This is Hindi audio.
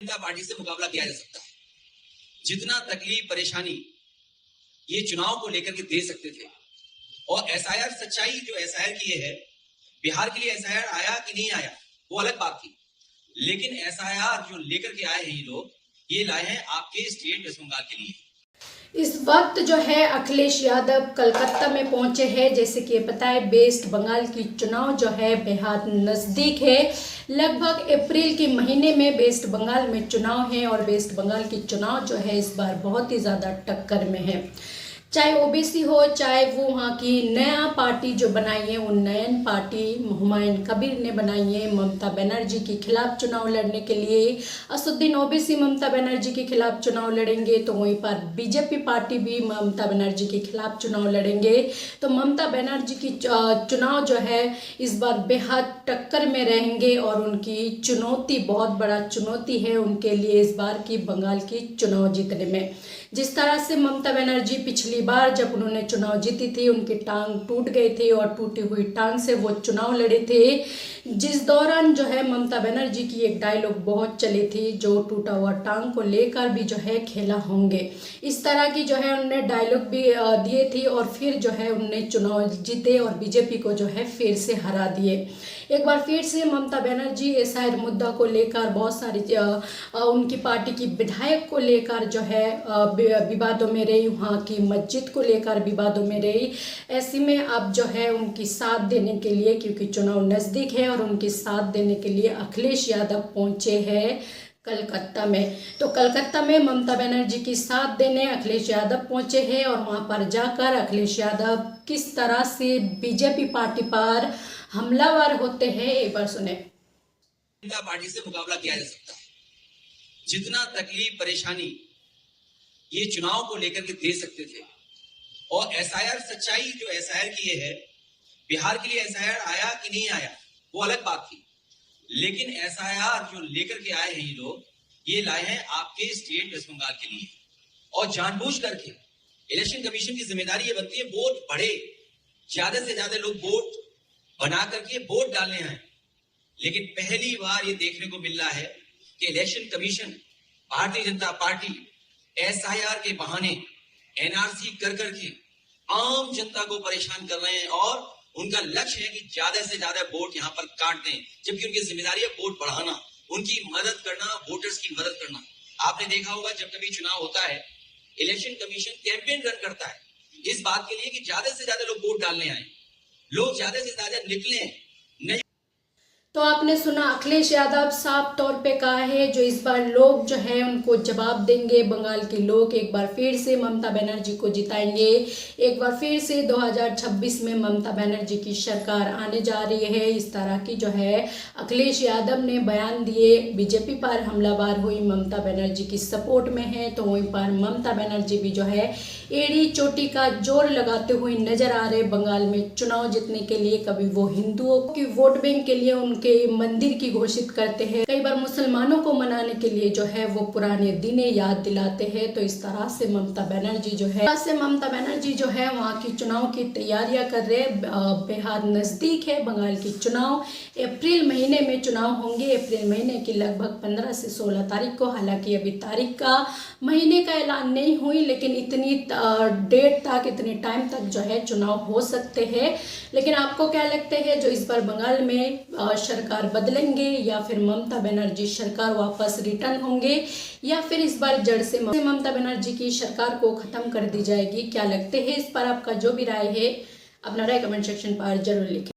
जनता पार्टी से मुकाबला किया जा सकता है। जितना तकलीफ परेशानी ये चुनाव को लेकर के दे सकते थे, और एसआईआर सच्चाई जो एसआईआर की ये है, बिहार के लिए एसआईआर आया कि नहीं आया वो अलग बात थी, लेकिन एसआईआर जो लेकर के आए हैं ये लोग, ये लाए हैं आपके स्टेट वेस्ट बंगाल के लिए। इस वक्त जो है अखिलेश यादव कलकत्ता में पहुंचे हैं। जैसे कि पता है वेस्ट बंगाल की चुनाव जो है बेहद नज़दीक है। लगभग अप्रैल के महीने में वेस्ट बंगाल में चुनाव है और वेस्ट बंगाल की चुनाव जो है इस बार बहुत ही ज़्यादा टक्कर में है। चाहे ओबीसी हो, चाहे वो वहाँ की नया पार्टी जो बनाई है, वो नयन पार्टी हुमायूं कबीर ने बनाई है ममता बनर्जी के खिलाफ चुनाव लड़ने के लिए। असदुद्दीन ओवैसी ममता बनर्जी के खिलाफ चुनाव लड़ेंगे, तो वहीं पर बीजेपी पार्टी भी ममता बनर्जी के खिलाफ चुनाव लड़ेंगे। तो ममता बनर्जी की चुनाव जो है इस बार बेहद टक्कर में रहेंगे और उनकी चुनौती, बहुत बड़ा चुनौती है उनके लिए इस बार की बंगाल की चुनाव जीतने में। जिस तरह से ममता बनर्जी पिछली बार जब उन्होंने चुनाव जीती थी, उनकी टांग टूट गई थी और टूटी हुई टांग से वो चुनाव लड़े थे, जिस दौरान जो है ममता बनर्जी की एक डायलॉग बहुत चली थी, जो टूटा हुआ टांग को लेकर भी जो है खेला होंगे, इस तरह की जो है उन्होंने डायलॉग भी दिए थी और फिर जो है उन्होंने चुनाव जीते और बीजेपी को जो है फिर से हरा दिए। एक बार फिर से ममता बनर्जी एसआईआर मुद्दा को लेकर बहुत सारी उनकी पार्टी की विधायक को लेकर जो है विवादों में रही, वहाँ की मस्जिद को लेकर विवादों में रही। ऐसे में अब जो है उनकी साथ देने के लिए, क्योंकि चुनाव नज़दीक है, और उनकी साथ देने के लिए अखिलेश यादव पहुंचे हैं कलकत्ता में। तो कलकत्ता में ममता बनर्जी की साथ देने अखिलेश यादव पहुंचे हैं और वहां पर जाकर अखिलेश यादव किस तरह से बीजेपी पार्टी पर हमलावर होते हैं, एक बार सुने। जनता पार्टी से मुकाबला किया जा सकता है। जितना तकलीफ परेशानी ये चुनाव को लेकर के दे सकते थे, और एसआईआर सच्चाई जो एसआईआर की ये है, बिहार के लिए एसआईआर आया कि नहीं आया वो अलग बात थी, लेकिन एसआईआर जो लेकर के आए हैं ये लोग, ये लाए हैं आपके स्टेट वेस्ट बंगाल के लिए। और जानबूझ करके इलेक्शन कमीशन की जिम्मेदारी ये बनती है वोट बढ़े, ज्यादा से ज्यादा लोग वोट बना करके वोट डालने आए। लेकिन पहली बार ये देखने को मिल रहा है कि election commission, Bharatiya Janata party SIR के बहाने एनआरसी कर करके आम जनता को परेशान कर रहे हैं, और उनका लक्ष्य है कि ज्यादा से ज्यादा वोट यहाँ पर काट दें, जबकि उनकी जिम्मेदारी है वोट बढ़ाना, उनकी मदद करना, वोटर्स की मदद करना। आपने देखा होगा जब कभी चुनाव होता है, इलेक्शन कमीशन कैंपेन रन करता है इस बात के लिए कि ज्यादा से ज्यादा लोग वोट डालने आए, लोग ज्यादा से ज्यादा निकले। तो आपने सुना, अखिलेश यादव साफ तौर पे कहा है जो इस बार लोग जो है उनको जवाब देंगे। बंगाल के लोग एक बार फिर से ममता बनर्जी को जिताएंगे। एक बार फिर से 2026 में ममता बनर्जी की सरकार आने जा रही है, इस तरह की जो है अखिलेश यादव ने बयान दिए। बीजेपी पर हमलावर हुई ममता बनर्जी की सपोर्ट में है, तो वहीं पर ममता बनर्जी भी जो है एड़ी चोटी का जोर लगाते हुए नजर आ रहे बंगाल में चुनाव जीतने के लिए। कभी वो हिंदुओं की वोट बैंक के लिए उनके मंदिर की घोषित करते हैं, कई बार मुसलमानों को मनाने के लिए जो है वो पुराने दिने याद दिलाते हैं। तो इस तरह से ममता बनर्जी जो है वहाँ की चुनाव की तैयारियां कर रहे हैं। बेहद नजदीक है बंगाल की चुनाव, अप्रैल महीने में चुनाव होंगे। अप्रैल महीने की लगभग 15 से 16 तारीख को, हालांकि अभी तारीख का, महीने का ऐलान नहीं हुई, लेकिन इतनी डेट तक, इतने टाइम तक जो है चुनाव हो सकते हैं। लेकिन आपको क्या लगता है जो इस बार बंगाल में सरकार बदलेंगे, या फिर ममता बनर्जी सरकार वापस रिटर्न होंगे, या फिर इस बार जड़ से ममता बनर्जी की सरकार को खत्म कर दी जाएगी? क्या लगते हैं इस पर आपका जो भी राय है, अपना राय कमेंट सेक्शन पर जरूर लिखें।